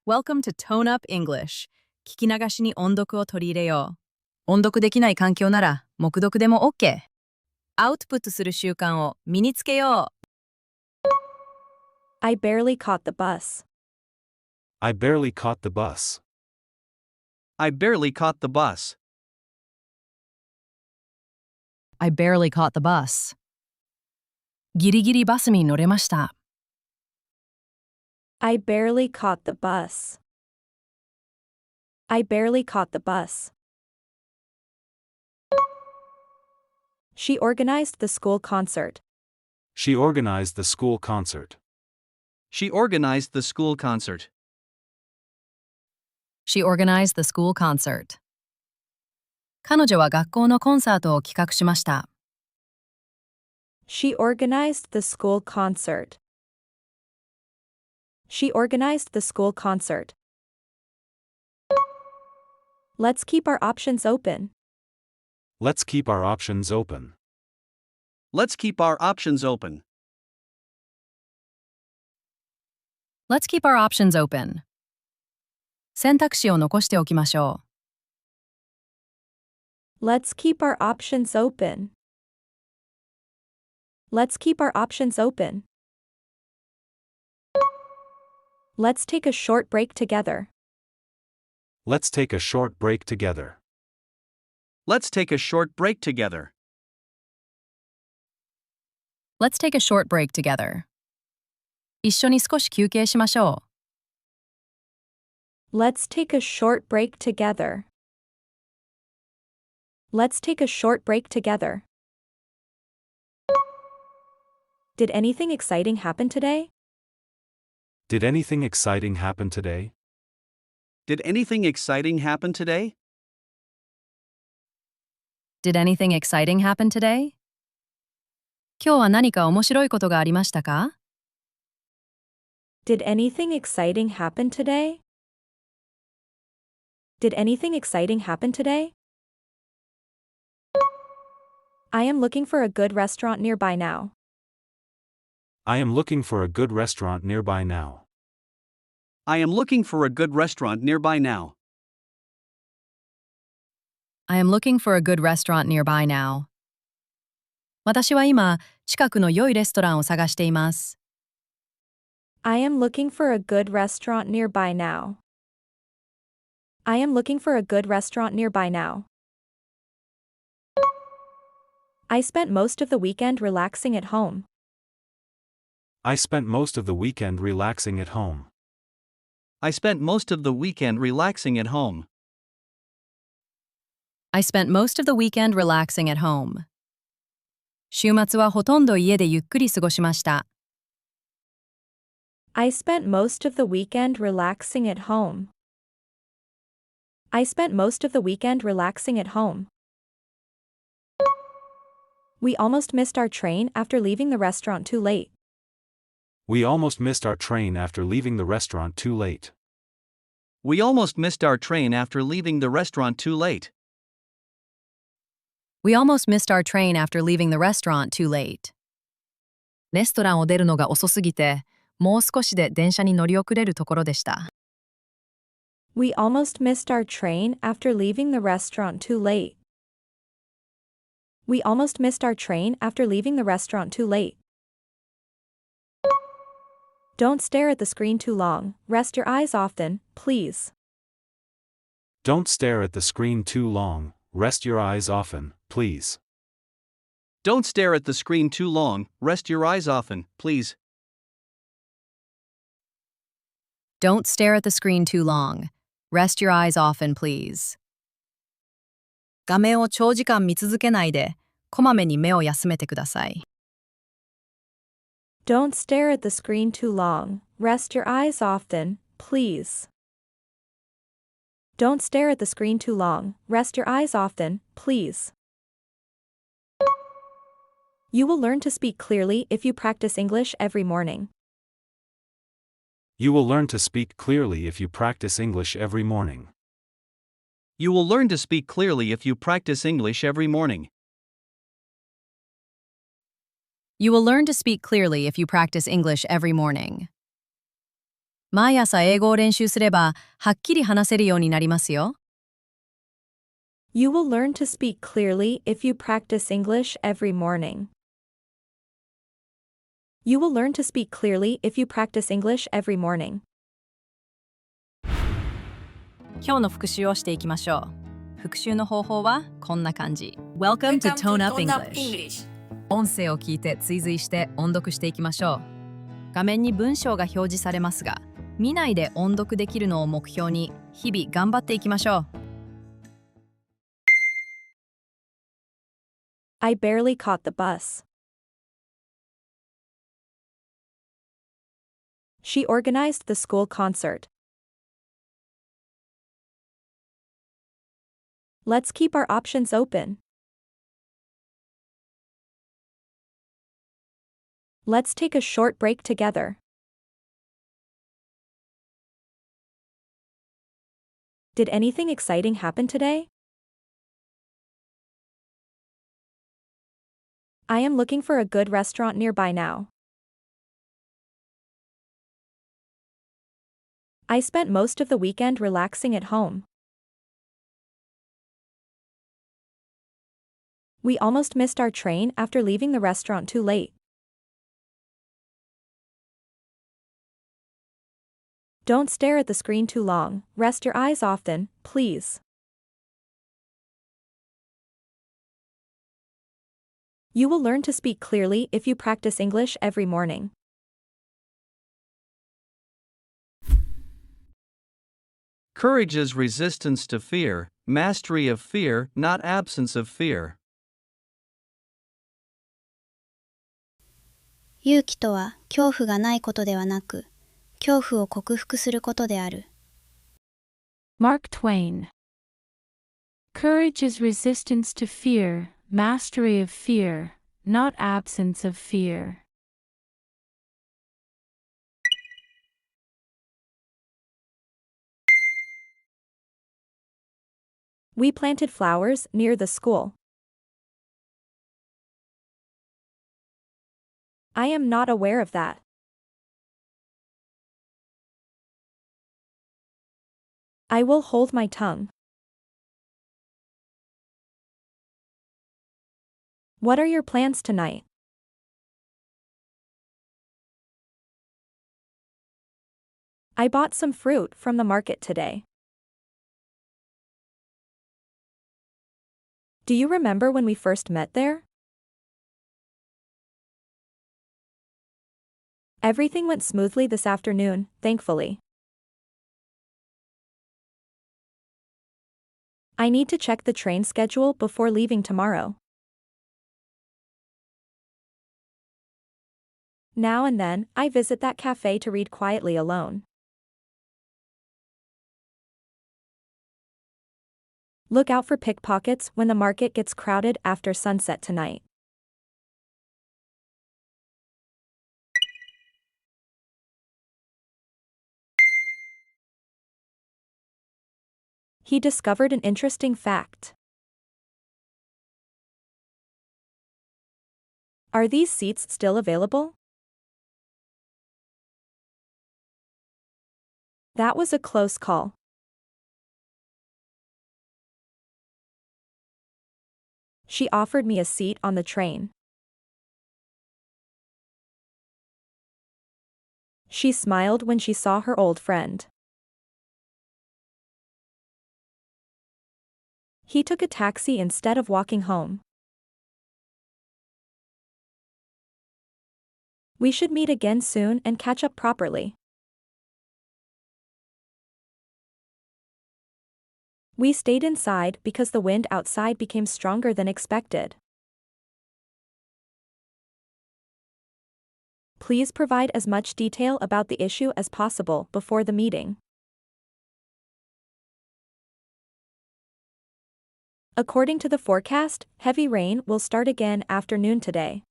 Welcome to Tone Up English. 聞き流しに音読を取り入れよう。音読できない環境なら、黙読でも OK。アウトプットする習慣を身につけよう。I barely caught the bus. I barely caught the bus. I barely caught the bus. I barely caught the bus. ギリギリバスに乗れました。I barely caught the bus. I barely caught the bus. She organized the school concert. She organized the school concert. She organized the school concert. She organized the school concert. 彼女は学校のコンサートを企画しました。She organized the school concert. She organized the school concert. Let's keep our options open. Let's keep our options open. Let's keep our options open. Let's keep our options open. 選択肢を残しておきましょう。Let's keep our options open. Let's keep our options open. Let's take a short break together. Let's take a short break together. Let's take a short break together. Let's take a short break together. 一緒に少し休憩しましょう。Let's take a short break together. Let's take a short break together. Did anything exciting happen today? Did anything exciting happen today? Did anything exciting happen today? Did anything exciting happen today? 今日は何か面白いことがありましたか？ Did anything exciting happen today? Did anything exciting happen today? I am looking for a good restaurant nearby now. I am looking for a good restaurant nearby now. I am looking for a good restaurant nearby now. I am looking for a good restaurant nearby now. 私は今、近くの良いレストランを探しています。I am looking for a good restaurant nearby now. I am looking for a good restaurant nearby now. I spent most of the weekend relaxing at home. I spent most of the weekend relaxing at home. I spent most of the weekend relaxing at home. I spent most of the weekend relaxing at home. 週末はほとんど家でゆっくり過ごしました。I spent most of the weekend relaxing at home. I spent most of the weekend relaxing at home. We almost missed our train after leaving the restaurant too late. We almost missed our train after leaving the restaurant too late. We almost missed our train after leaving the restaurant too late. We almost missed our train after leaving the restaurant too late. レストランを出るのが遅すぎて、もう少しで電車に乗り遅れるところでした。We almost missed our train after leaving the restaurant too late. We almost missed our train after leaving the restaurant too late. Don't stare at the screen too long. Rest your eyes often, please. Don't stare at the screen too long. Rest your eyes often, please. Don't stare at the screen too long. Rest your eyes often, please. Don't stare at the screen too long. Rest your eyes often, please. 画面を長時間見続けないで、こまめに目を休めてください。Don't stare at the screen too long. Rest your eyes often, please. Don't stare at the screen too long. Rest your eyes often, please. You will learn to speak clearly if you practice English every morning. You will learn to speak clearly if you practice English every morning. You will learn to speak clearly if you practice English every morning. You will learn to speak clearly if you practice English every morning. 毎朝英語を練習すれば、はっきり話せるようになりますよ。You will learn to speak clearly if you practice English every morning. You will learn to speak clearly if you practice English every morning. 今日の復習をしていきましょう。復習の方法はこんな感じ。Welcome to Tone Up English。音声を聞いて追随して音読していきましょう。画面に文章が表示されますが、見ないで音読できるのを目標に日々頑張っていきましょう。I barely caught the bus. She organized the school concert. Let's keep our options open. Let's take a short break together. Did anything exciting happen today? I am looking for a good restaurant nearby now. I spent most of the weekend relaxing at home. We almost missed our train after leaving the restaurant too late. Don't stare at the screen too long, rest your eyes often, please. You will learn to speak clearly if you practice English every morning. Courage is resistance to fear, mastery of fear, not absence of fear. 勇気とは恐怖がないことではなく、恐怖を克服することである。Mark Twain. Courage is resistance to fear, mastery of fear, not absence of fear. We planted flowers near the school. I am not aware of that. I will hold my tongue. What are your plans tonight? I bought some fruit from the market today. Do you remember when we first met there? Everything went smoothly this afternoon, thankfully. I need to check the train schedule before leaving tomorrow. Now and then, I visit that cafe to read quietly alone. Look out for pickpockets when the market gets crowded after sunset tonight. He discovered an interesting fact. Are these seats still available? That was a close call. She offered me a seat on the train. She smiled when she saw her old friend. He took a taxi instead of walking home. We should meet again soon and catch up properly. We stayed inside because the wind outside became stronger than expected. Please provide as much detail about the issue as possible before the meeting. According to the forecast, heavy rain will start again after noon today.